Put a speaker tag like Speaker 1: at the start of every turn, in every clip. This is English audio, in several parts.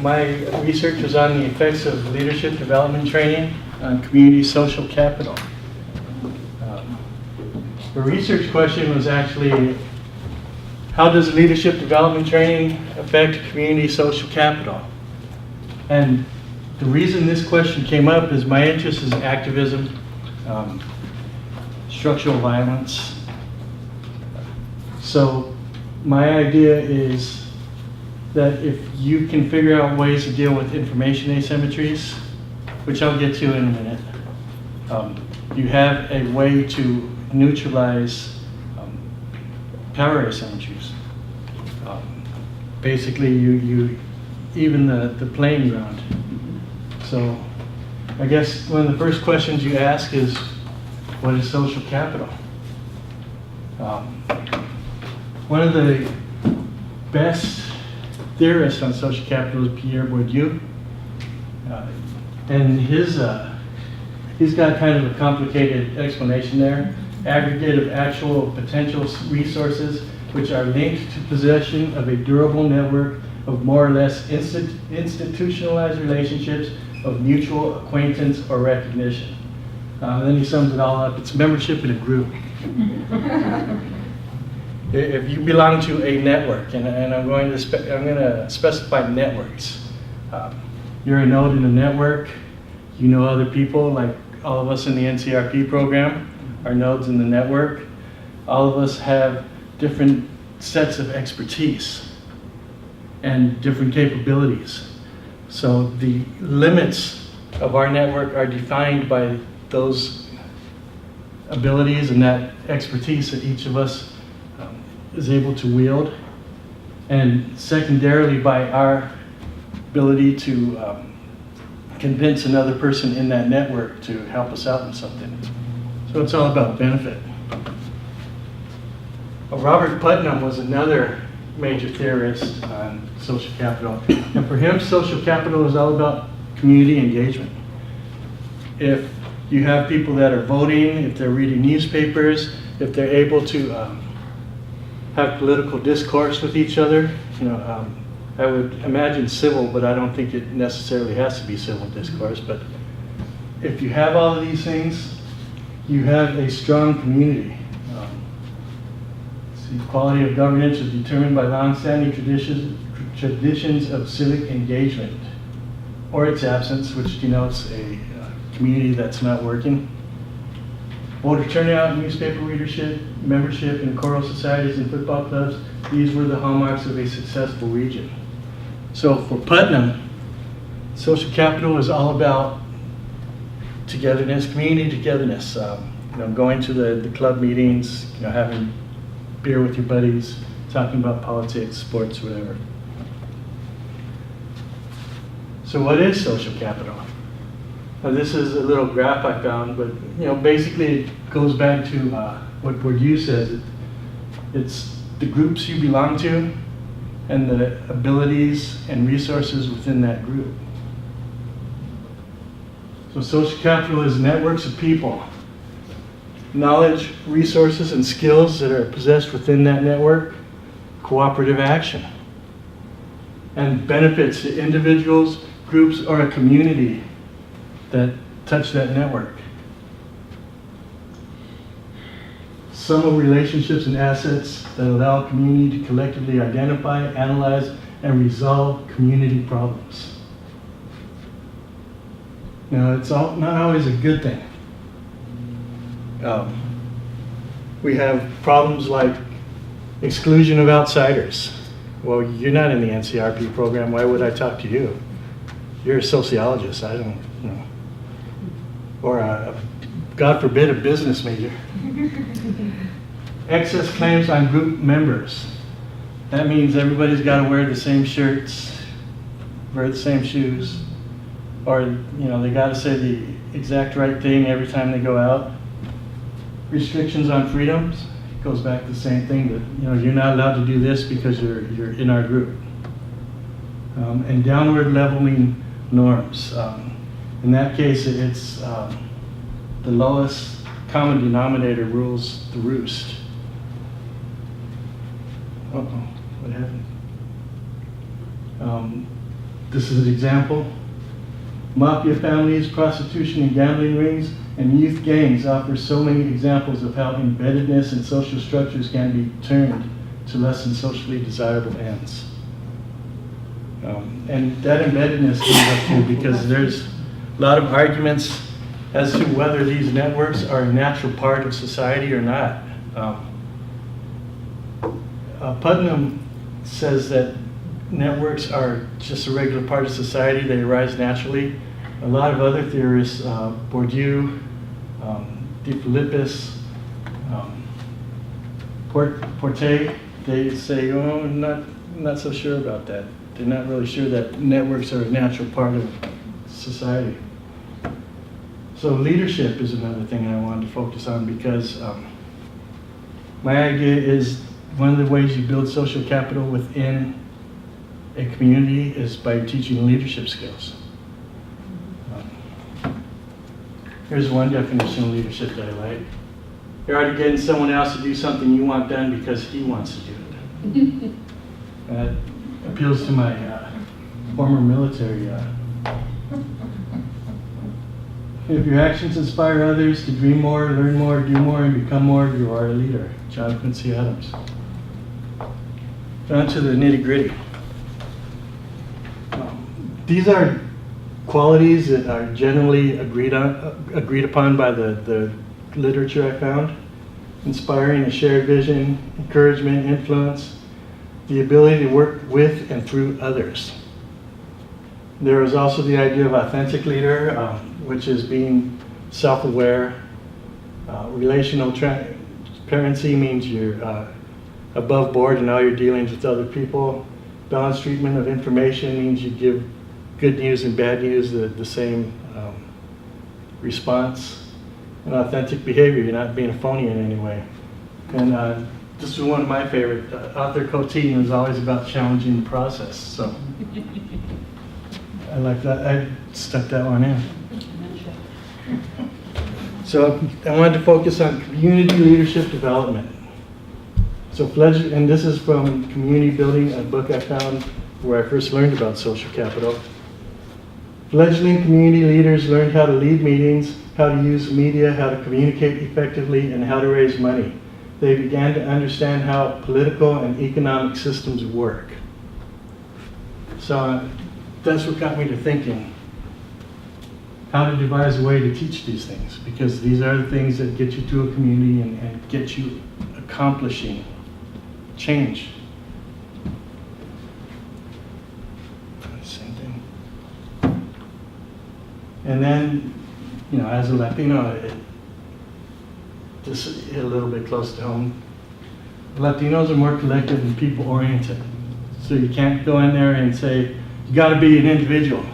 Speaker 1: My research was on the effects of leadership development training on community social capital. The research question was actually, how does leadership development training affect community social capital? And the reason this question came up is my interest is activism, structural violence. So my idea is that if you can figure out ways to deal with information asymmetries, which I'll get to in a minute, you have a way to neutralize power asymmetries. Basically, you even the playing ground. So I guess one of the first questions you ask is, what is social capital? One of the best theorists on social capital is Pierre Bourdieu. And he's got kind of a complicated explanation there. Aggregate of actual potential resources which are linked to possession of a durable network of more or less institutionalized relationships of mutual acquaintance or recognition. And then he sums it all up. It's membership in a group. If you belong to a network, and I'm going to specify networks. You're a node in a network. You know other people, like all of us in the NCRP program are nodes in the network. All of us have different sets of expertise and different capabilities. So the limits of our network are defined by those abilities and that expertise that each of us is able to wield, and secondarily by our ability to convince another person in that network to help us out in something. So it's all about benefit. Robert Putnam was another major theorist on social capital, and for him social capital is all about community engagement. If you have people that are voting, if they're reading newspapers, if they're able to have political discourse with each other, I would imagine civil, but I don't think it necessarily has to be civil discourse. But if you have all of these things, you have a strong community. The quality of governance is determined by long-standing traditions of civic engagement, or its absence, which denotes a community that's not working. Voter turnout, newspaper readership, membership in choral societies and football clubs, these were the hallmarks of a successful region. So for Putnam, social capital is all about togetherness, community togetherness. Going to the club meetings, having beer with your buddies, talking about politics, sports, whatever. So what is social capital? Now this is a little graph I found, but basically it goes back to what Bourdieu says. It's the groups you belong to and the abilities and resources within that group. So social capital is networks of people, knowledge, resources, and skills that are possessed within that network, cooperative action, and benefits to individuals, groups, or a community that touch that network. Sum of relationships and assets that allow a community to collectively identify, analyze, and resolve community problems. Now, it's not always a good thing. We have problems like exclusion of outsiders. Well, you're not in the NCRP program. Why would I talk to you? You're a sociologist. I don't know. Or God forbid, a business major. Excess claims on group members. That means everybody's got to wear the same shirts, wear the same shoes, or they got to say the exact right thing every time they go out. Restrictions on freedoms goes back to the same thing, that you're not allowed to do this because you're in our group. And downward leveling norms. In that case, it's the lowest common denominator rules the roost. Uh-oh, what happened? This is an example. Mafia families, prostitution and gambling rings, and youth gangs offer so many examples of how embeddedness in social structures can be turned to less than socially desirable ends. And that embeddedness comes up too because there's a lot of arguments as to whether these networks are a natural part of society or not. Putnam says that networks are just a regular part of society, they arise naturally. A lot of other theorists, Bourdieu, De Philippis, Porte, they say, oh, not so sure about that. They're not really sure that networks are a natural part of society. So leadership is another thing I wanted to focus on because my idea is one of the ways you build social capital within a community is by teaching leadership skills. Here's one definition of leadership that I like. You're already getting someone else to do something you want done because he wants to do it. That appeals to my former military. If your actions inspire others to dream more, learn more, do more, and become more, you are a leader. John Quincy Adams. Down to the nitty-gritty. These are qualities that are generally agreed upon by the literature I found. Inspiring a shared vision, encouragement, influence, the ability to work with and through others. There is also the idea of authentic leader, which is being self-aware. Relational transparency means you're above board in all your dealings with other people. Balanced treatment of information means you give good news and bad news the same response. And authentic behavior, you're not being a phony in any way. And this is one of my favorite. Author Coteen was always about challenging the process. So I like that. I stuck that one in. So I wanted to focus on community leadership development. So and this is from Community Building, a book I found where I first learned about social capital. Fledgling community leaders learned how to lead meetings, how to use media, how to communicate effectively, and how to raise money. They began to understand how political and economic systems work. So that's what got me to thinking how to devise a way to teach these things, because these are the things that get you to a community and get you accomplishing change. Same thing. And then, you know, as a Latino, just hit a little bit close to home. Latinos are more collective and people-oriented. So you can't go in there and say, you gotta be an individual.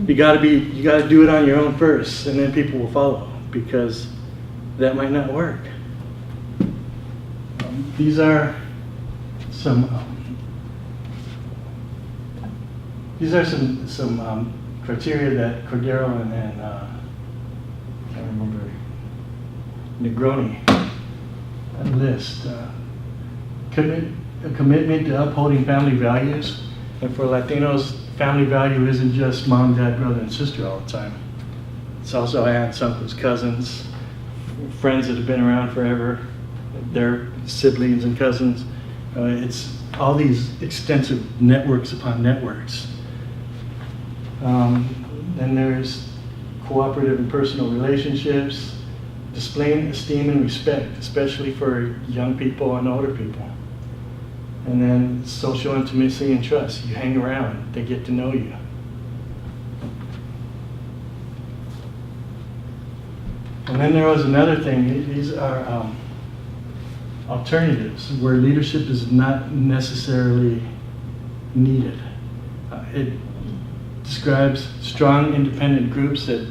Speaker 1: You gotta do it on your own first, and then people will follow, because that might not work. These are some criteria that Cordero and I can't remember, Negroni list. A commitment to upholding family values. And for Latinos, family value isn't just mom, dad, brother, and sister all the time. It's also aunts, uncles, cousins, friends that have been around forever, their siblings and cousins. It's all these extensive networks upon networks. Then there's cooperative and personal relationships, displaying esteem and respect, especially for young people and older people. And then social intimacy and trust. You hang around, they get to know you. And then there was another thing. These are alternatives where leadership is not necessarily needed. It describes strong independent groups that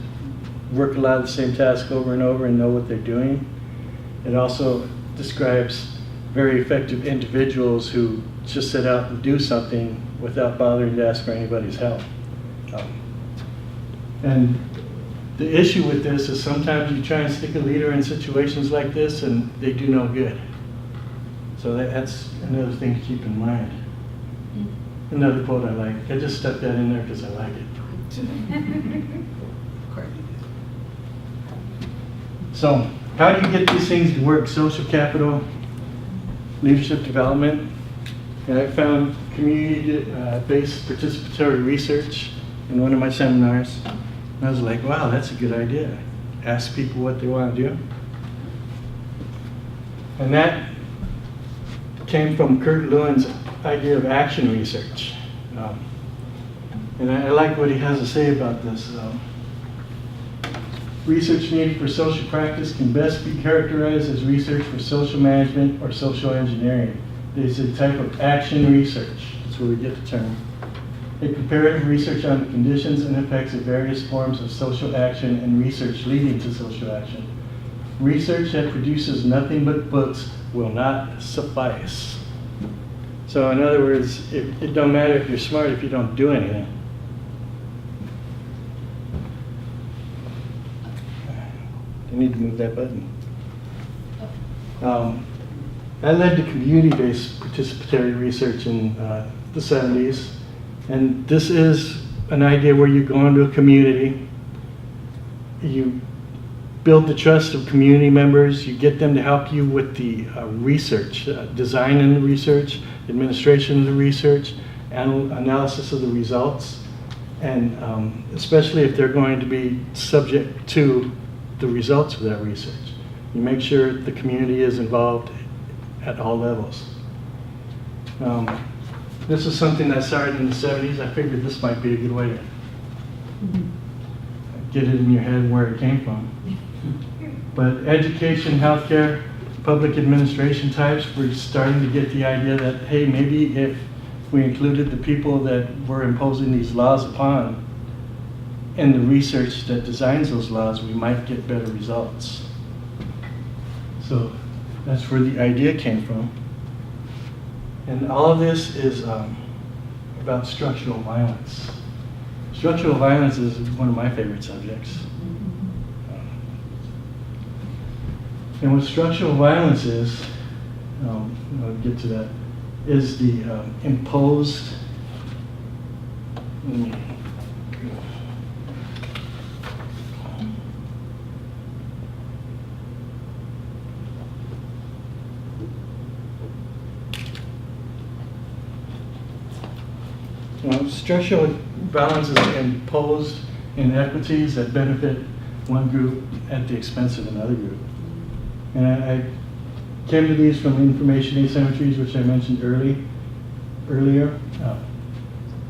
Speaker 1: work a lot of the same tasks over and over and know what they're doing. It also describes very effective individuals who just set out and do something without bothering to ask for anybody's help. And the issue with this is sometimes you try and stick a leader in situations like this and they do no good. So that's another thing to keep in mind. Another quote I like. I just stuck that in there because I like it. So, how do you get these things to work? Social capital, leadership development. And I found community-based participatory research in one of my seminars. And I was like, wow, that's a good idea. Ask people what they want to do. And that came from Kurt Lewin's idea of action research. And I like what he has to say about this. Research needed for social practice can best be characterized as research for social management or social engineering. It is a type of action research. That's where we get the term. A comparative research on the conditions and effects of various forms of social action and research leading to social action. Research that produces nothing but books will not suffice. So in other words, it don't matter if you're smart if you don't do anything. I need to move that button. That led to community-based participatory research in the 70s. And this is an idea where you go into a community, you build the trust of community members, you get them to help you with the research, design in the research, administration of the research, analysis of the results, and especially if they're going to be subject to the results of that research. You make sure the community is involved at all levels. This is something that started in the 70s. I figured this might be a good way to get it in your head where it came from. But education, healthcare, public administration types were starting to get the idea that, hey, maybe if we included the people that we're imposing these laws upon in the research that designs those laws, we might get better results. So that's where the idea came from. And all of this is about structural violence. Structural violence is one of my favorite subjects. And what structural violence is, I'll get to that, is the imposed, structural violence is imposed inequities that benefit one group at the expense of another group. And I came to these from information asymmetries, which I mentioned earlier.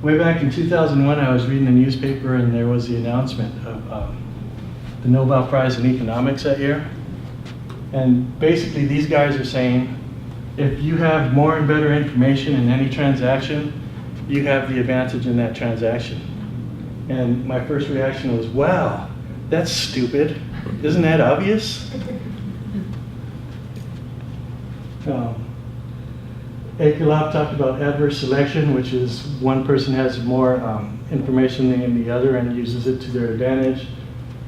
Speaker 1: Way back in 2001, I was reading the newspaper and there was the announcement of the Nobel Prize in Economics that year. And basically these guys are saying, if you have more and better information in any transaction, you have the advantage in that transaction. And my first reaction was, wow, that's stupid. Isn't that obvious? Akerlof talked about adverse selection, which is one person has more information than the other and uses it to their advantage.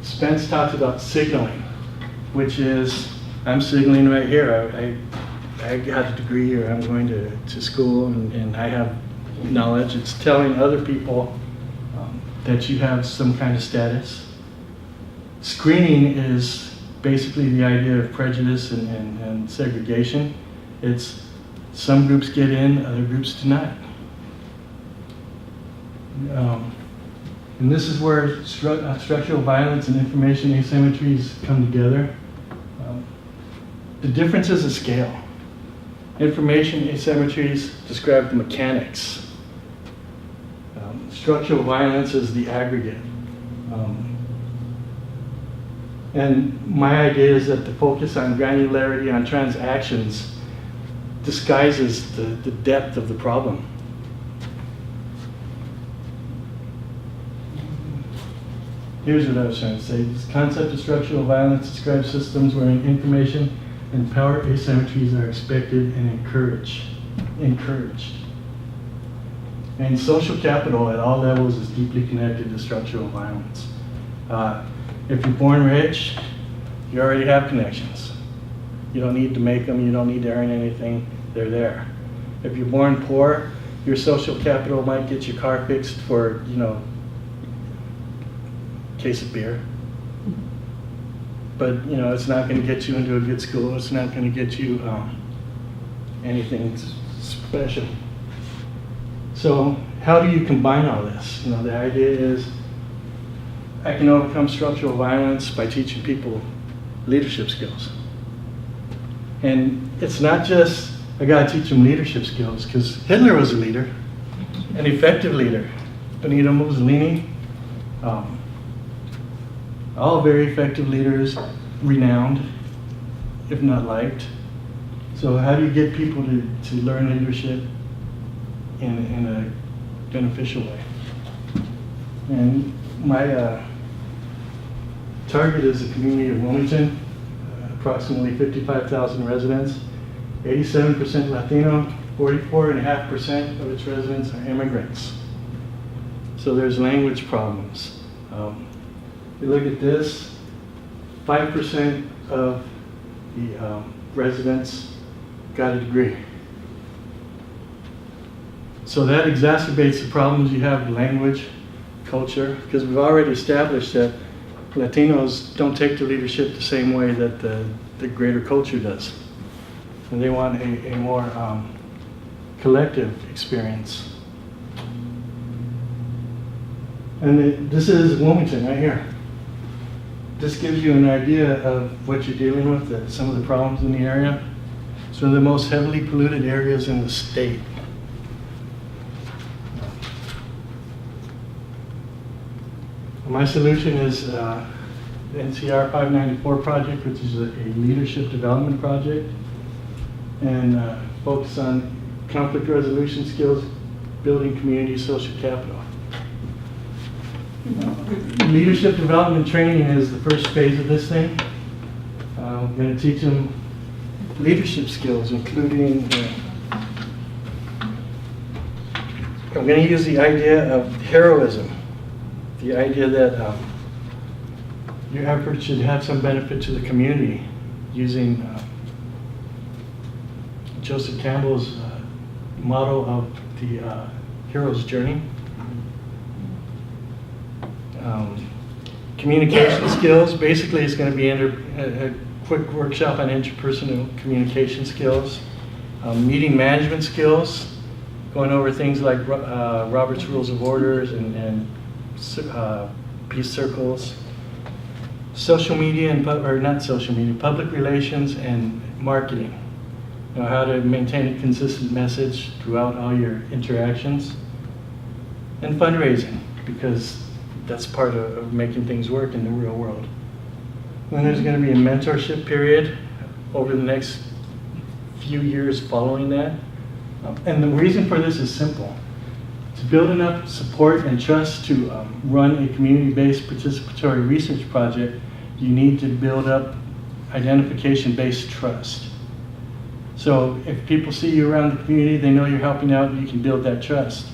Speaker 1: Spence talks about signaling, which is, I'm signaling right here. I got a degree, or I'm going to school and I have knowledge. It's telling other people that you have some kind of status. Screening is basically the idea of prejudice and segregation. It's some groups get in, other groups do not. And this is where structural violence and information asymmetries come together. The difference is a scale. Information asymmetries describe the mechanics. Structural violence is the aggregate. And my idea is that the focus on granularity on transactions disguises the depth of the problem. Here's what I was trying to say. This concept of structural violence describes systems where information and power asymmetries are expected and encouraged. And social capital at all levels is deeply connected to structural violence. If you're born rich, you already have connections. You don't need to make them, you don't need to earn anything, they're there. If you're born poor, Your social capital might get your car fixed for, case of beer. But, it's not going to get you into a good school. It's not going to get you anything special. So how do you combine all this? The idea is I can overcome structural violence by teaching people leadership skills. And it's not just I got to teach them leadership skills, because Hitler was a leader, an effective leader. Benito Mussolini, all very effective leaders, renowned, if not liked. So how do you get people to learn leadership in a beneficial way? And my target is the community of Wilmington, approximately 55,000 residents, 87% Latino, 44.5% of its residents are immigrants. So there's language problems. You look at this, 5% of the residents got a degree. So that exacerbates the problems you have with language, culture, because we've already established that Latinos don't take to leadership the same way that the greater culture does. And they want a more collective experience. And this is Wilmington right here. This gives you an idea of what you're dealing with, some of the problems in the area. It's one of the most heavily polluted areas in the state. My solution is the NCR 594 project, which is a leadership development project, and focus on conflict resolution skills, building community social capital. Leadership development training is the first phase of this thing. I'm going to teach them leadership skills, including, I'm going to use the idea of heroism, the idea that your effort should have some benefit to the community, using Joseph Campbell's motto of the hero's journey. Communication skills, basically it's going to be a quick workshop on interpersonal communication skills. Meeting management skills, going over things like Robert's Rules of Orders and peace circles. Social media or not social media, public relations and marketing. How to maintain a consistent message throughout all your interactions. And fundraising, because that's part of making things work in the real world. Then there's going to be a mentorship period over the next few years following that. And the reason for this is simple. To build enough support and trust to run a community-based participatory research project, you need to build up identification-based trust. So if people see you around the community, they know you're helping out, you can build that trust.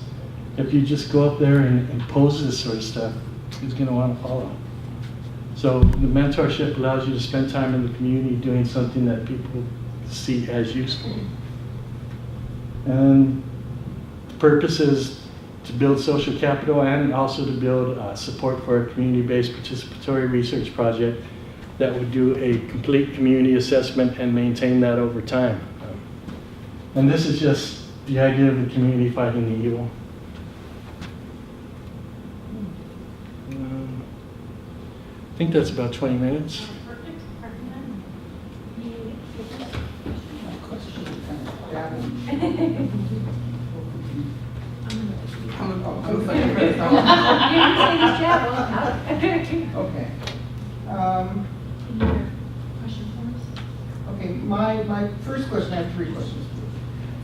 Speaker 1: If you just go up there and pose this sort of stuff, who's going to want to follow? So the mentorship allows you to spend time in the community doing something that people see as useful. And the purpose is to build social capital and also to build support for a community-based participatory research project that would do a complete community assessment and maintain that over time. And this is just the idea of the community fighting the evil. I think that's about 20 minutes.
Speaker 2: Okay. Okay, my first question, I have three questions.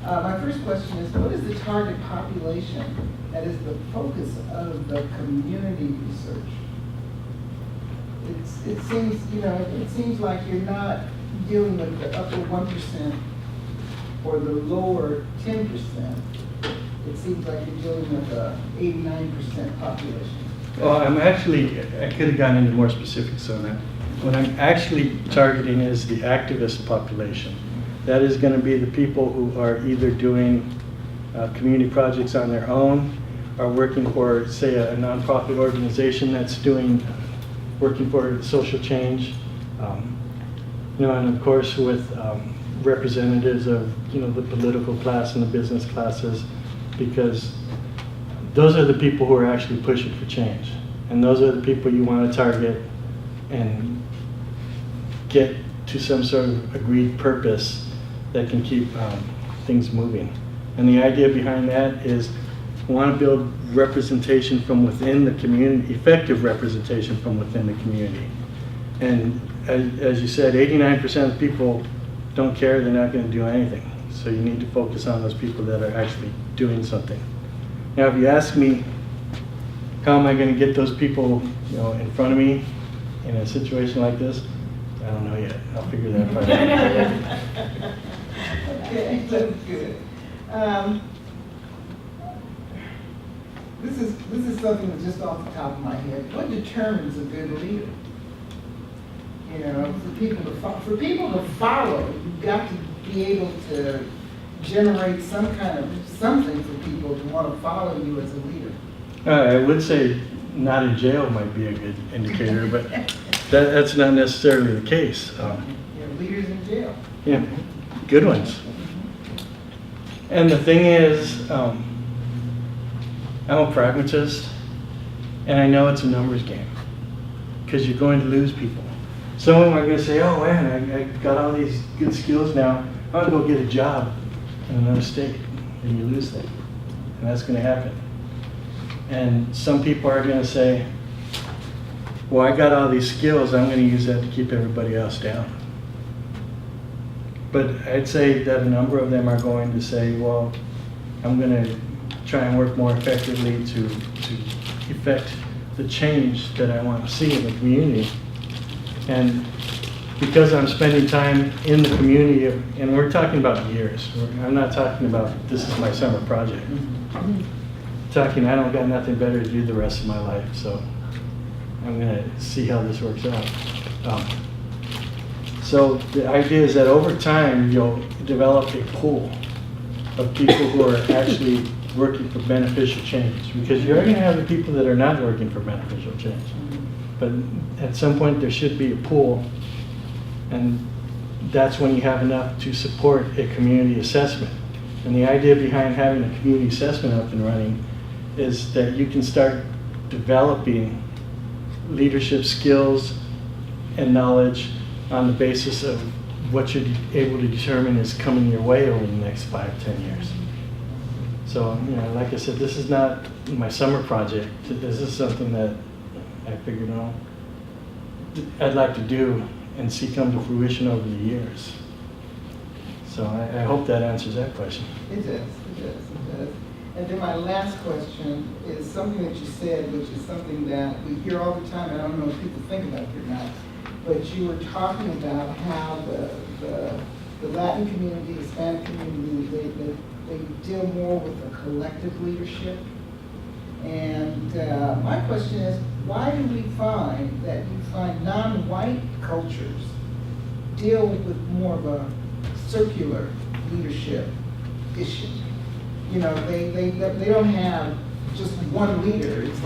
Speaker 2: My first question is, what is the target population that is the focus of the community research? It seems, it seems like you're not dealing with the upper 1% or the lower 10%. It seems like you're dealing with the 89% population.
Speaker 1: Well, I could have gone into more specifics on that. What I'm actually targeting is the activist population. That is going to be the people who are either doing community projects on their own, are working for, say, a nonprofit organization that's working for social change. And of course with representatives of the political class and the business classes, because those are the people who are actually pushing for change, and those are the people you want to target and get to some sort of agreed purpose that can keep things moving. And the idea behind that is we want to build representation from within the community, effective representation from within the community. And as you said, 89% of people don't care, they're not going to do anything. So you need to focus on those people that are actually doing something. Now, if you ask me, how am I going to get those people, in front of me in a situation like this? I don't know yet. I'll figure that part out.
Speaker 2: Okay, that's good. This is something that's just off the top of my head. What determines a good leader? For people to follow, you've got to be able to generate some kind of something for people to want to follow you as a leader.
Speaker 1: I would say not in jail might be a good indicator, but that's not necessarily the case.
Speaker 2: Leaders in jail.
Speaker 1: Yeah, good ones. And the thing is, I'm a pragmatist, and I know it's a numbers game, because you're going to lose people. Some of them are going to say, oh man, I got all these good skills now, I'm going to go get a job in another state, and you lose them. And that's going to happen. And some people are going to say, well, I got all these skills, I'm going to use that to keep everybody else down. But I'd say that a number of them are going to say, well, I'm going to try and work more effectively to effect the change that I want to see in the community. And because I'm spending time in the community, and we're talking about years, I'm not talking about this is my summer project. I don't got nothing better to do the rest of my life, so I'm going to see how this works out. So the idea is that over time you'll develop a pool of people who are actually working for beneficial change, because you're going to have the people that are not working for beneficial change. But at some point there should be a pool, and that's when you have enough to support a community assessment. And the idea behind having a community assessment up and running is that you can start developing leadership skills and knowledge on the basis of what you're able to determine is coming your way over the next 5-10 years. So, like I said, this is not my summer project. This is something that I figured out I'd like to do and see come to fruition over the years. So I hope that answers that question.
Speaker 2: It does. And then my last question is something that you said, which is something that we hear all the time. I don't know if people think about it or not, but you were talking about how the Latin community, Hispanic community, they deal more with a collective leadership. And my question is, why do we find that you find non-white cultures deal with more of a circular leadership issue? They don't have just one leader. It's